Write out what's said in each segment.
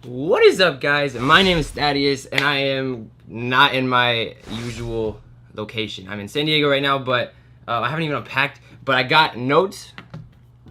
What is up, guys? My name is Thaddeus, and I am not in my usual location. I'm in San Diego right now, but I haven't even unpacked, but I got notes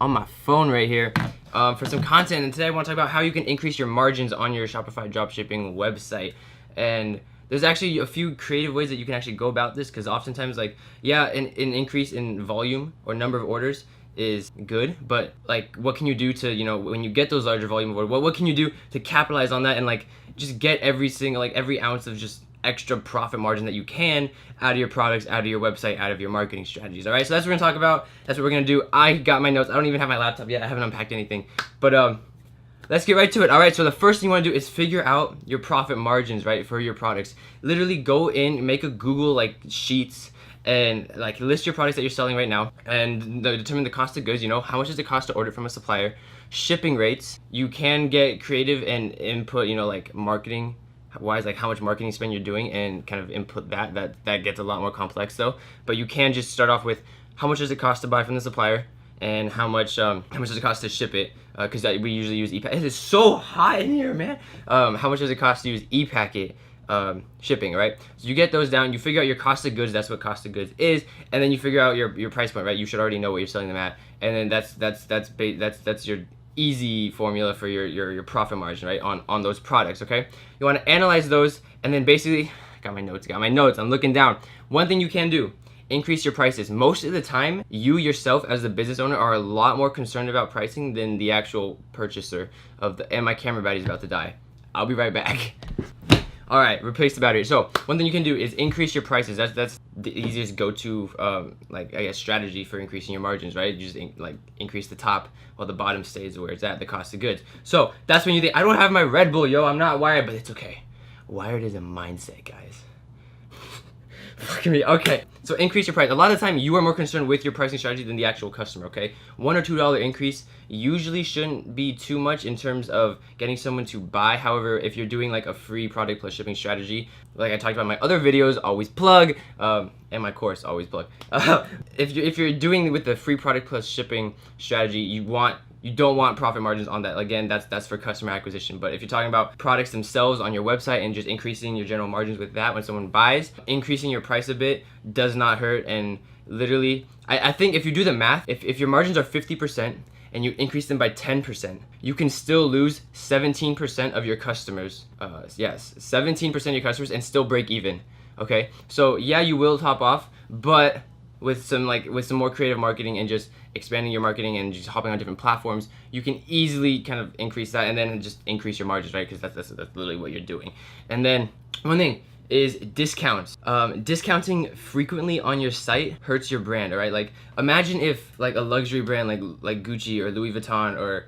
on my phone right here for some content, and today I want to talk about how you can increase your margins on your Shopify dropshipping website. And there's actually a few creative ways that you can actually go about this, because oftentimes, an increase in volume or number of orders is good, but like, what can you do to, when you get those larger volume of orders, what can you do to capitalize on that and just get every ounce of just extra profit margin that you can out of your products, out of your website, out of your marketing strategies. All right, so that's what we're gonna talk about. That's what we're gonna do. I got my notes. I don't even have my laptop yet. I haven't unpacked anything, but let's get right to it. All right, so the first thing you want to do is figure out your profit margins, right, for your products. Literally go in, make a Google sheets, and list your products that you're selling right now, and determine the cost of goods. How much does it cost to order from a supplier? Shipping rates. You can get creative and input, marketing wise, how much marketing spend you're doing, and kind of input that gets a lot more complex though. But you can just start off with how much does it cost to buy from the supplier, and how much does it cost to ship it, because we usually use ePacket. It is so hot in here, man. How much does it cost to use ePacket shipping, right? So you get those down, you figure out your cost of goods. That's what cost of goods is, and then you figure out your price point, right? You should already know what you're selling them at, and then that's your easy formula for your profit margin, right, on those products. Okay, you want to analyze those, and then basically, got my notes, I'm looking down. One thing you can do: increase your prices. Most of the time, you yourself as the business owner are a lot more concerned about pricing than the actual purchaser and my camera battery's about to die. I'll be right back. All right, replace the battery. So one thing you can do is increase your prices. That's the easiest go-to strategy for increasing your margins, right? You just increase the top while the bottom stays where it's at, the cost of goods. So that's when you think, I don't have my Red Bull, yo, I'm not wired, but it's okay. Wired is a mindset, guys. Fucking me. Okay, so increase your price. A lot of the time, you are more concerned with your pricing strategy than the actual customer. Okay, $1 or $2 increase usually shouldn't be too much in terms of getting someone to buy. However, if you're doing a free product plus shipping strategy, like I talked about in my other videos, always plug, and my course, always plug. If you're doing with the free product plus shipping strategy, you don't want profit margins on that. Again, that's for customer acquisition. But if you're talking about products themselves on your website and just increasing your general margins with that when someone buys, increasing your price a bit does not hurt. And literally, I think if you do the math, if your margins are 50% and you increase them by 10%, you can still lose 17% of your customers. Yes, 17% of your customers, and still break even. Okay, so yeah, you will top off, but with some more creative marketing and just expanding your marketing and just hopping on different platforms, you can easily kind of increase that, and then just increase your margins, right? Because that's literally what you're doing. And then one thing is discounts. Discounting frequently on your site hurts your brand, all right? Imagine if a luxury brand like Gucci or Louis Vuitton or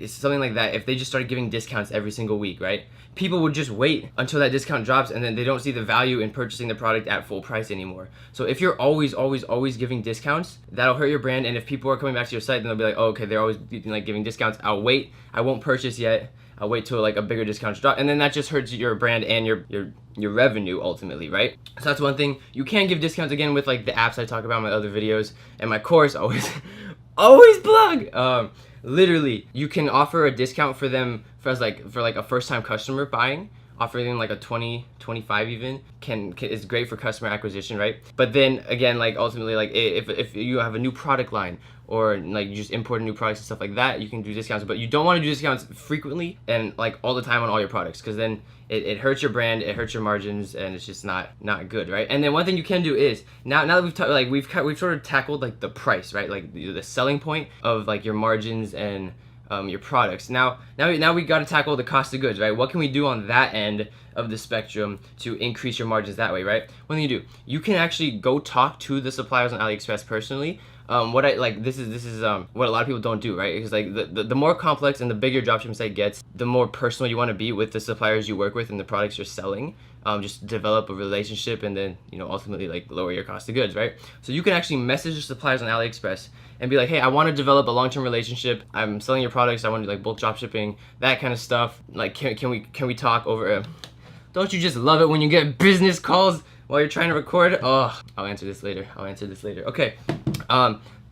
something like that, if they just started giving discounts every single week, right? People would just wait until that discount drops, and then they don't see the value in purchasing the product at full price anymore. So if you're always giving discounts, that'll hurt your brand. And if people are coming back to your site, then they'll be like, oh, okay, they're always giving discounts. I'll wait. I won't purchase yet. I'll wait till a bigger discount drop, and then that just hurts your brand and your revenue ultimately, right? So that's one thing. You can give discounts, again, with the apps I talk about in my other videos and my course. Always plug. Literally, you can offer a discount for them for a first-time customer buying. Offering them a 20, 25 even is great for customer acquisition, right? But then again, ultimately, if you have a new product line, or you just import new products and stuff like that, you can do discounts. But you don't want to do discounts frequently and all the time on all your products, because then it hurts your brand, it hurts your margins, and it's just not good, right? And then one thing you can do is, now that we've sort of tackled the price, right? The selling point of your margins and your products. Now we got to tackle the cost of goods, right? What can we do on that end of the spectrum to increase your margins that way, right? What do? You can actually go talk to the suppliers on AliExpress personally. This is what a lot of people don't do, right? Because the more complex and the bigger your dropshipping site gets, the more personal you want to be with the suppliers you work with and the products you're selling. Just develop a relationship, and then ultimately lower your cost of goods, right? So you can actually message the suppliers on AliExpress and be like, hey, I want to develop a long-term relationship. I'm selling your products. I want to do bulk dropshipping, that kind of stuff. Can we talk over? Don't you just love it when you get business calls while you're trying to record? Oh, I'll answer this later. Okay.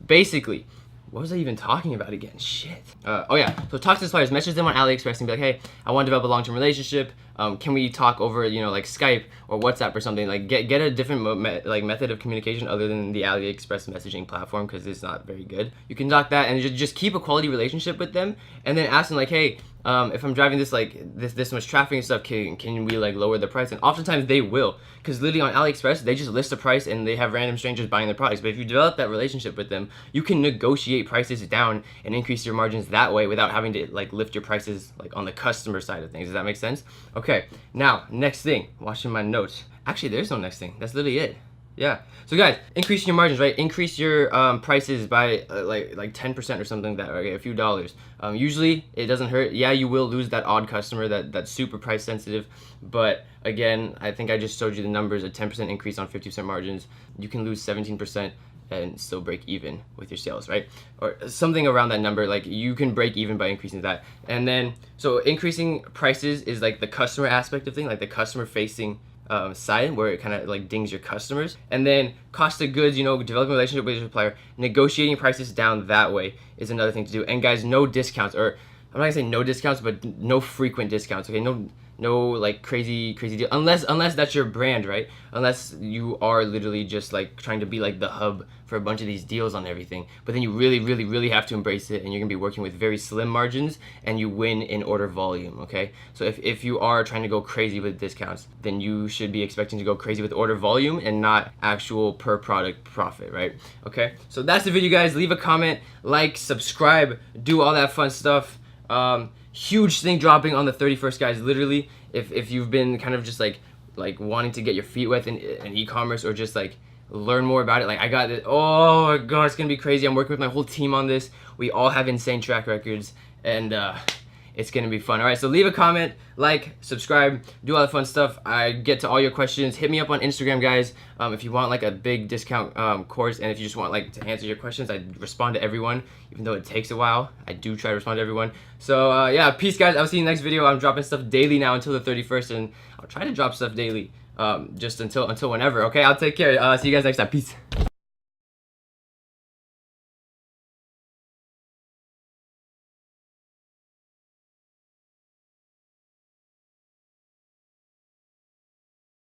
Basically, what was I even talking about again? Shit. Oh yeah. So talk to suppliers, message them on AliExpress and be like, hey, I want to develop a long-term relationship. Can we talk over, you know, like Skype or WhatsApp or something? Like get a different method of communication other than the AliExpress messaging platform, because it's not very good. You can dock that and just keep a quality relationship with them, and then ask them like, hey, if I'm driving this this much traffic and stuff, can we like lower the price? And oftentimes they will, because literally on AliExpress they just list a price and they have random strangers buying their products. But if you develop that relationship with them, you can negotiate prices down and increase your margins that way without having to like lift your prices like on the customer side of things. Does that make sense? Okay, now next thing, watching my notes. Actually, there's no next thing. That's literally it. Yeah. So guys, increasing your margins, right? Increase your prices by like 10% or something like that, okay? A few dollars. Usually it doesn't hurt. Yeah, you will lose that odd customer that's super price sensitive, but again, I think I just showed you the numbers. A 10% increase on 50% margins, you can lose 17% and still break even with your sales, right? Or something around that number. Like you can break even by increasing that. And then so increasing prices is like the customer aspect of thing, like the customer facing side, where it kind of like dings your customers. And then cost of goods, you know, developing a relationship with your supplier, negotiating prices down that way is another thing to do. And guys, no discounts, or I'm not gonna say no discounts, but no frequent discounts. Okay, no like crazy deal, unless that's your brand, right? Unless you are literally just like trying to be like the hub for a bunch of these deals on everything. But then you really have to embrace it, and you're gonna be working with very slim margins, and you win in order volume. Okay, so if you are trying to go crazy with discounts, then you should be expecting to go crazy with order volume and not actual per product profit, right? Okay, so that's the video, guys. Leave a comment, like, subscribe, do all that fun stuff. Huge thing dropping on the 31st, guys. Literally, if you've been kind of just like wanting to get your feet wet in e-commerce, or just like learn more about it, like I got it. Oh my god, it's gonna be crazy. I'm working with my whole team on this. We all have insane track records, and it's gonna be fun. All right, so leave a comment, like, subscribe, do all the fun stuff. I get to all your questions. Hit me up on Instagram, guys, if you want like a big discount course, and if you just want like to answer your questions. I respond to everyone, even though it takes a while. I do try to respond to everyone. So yeah, peace, guys. I'll see you next video. I'm dropping stuff daily now until the 31st, and I'll try to drop stuff daily just until whenever. Okay, I'll take care. See you guys next time. Peace.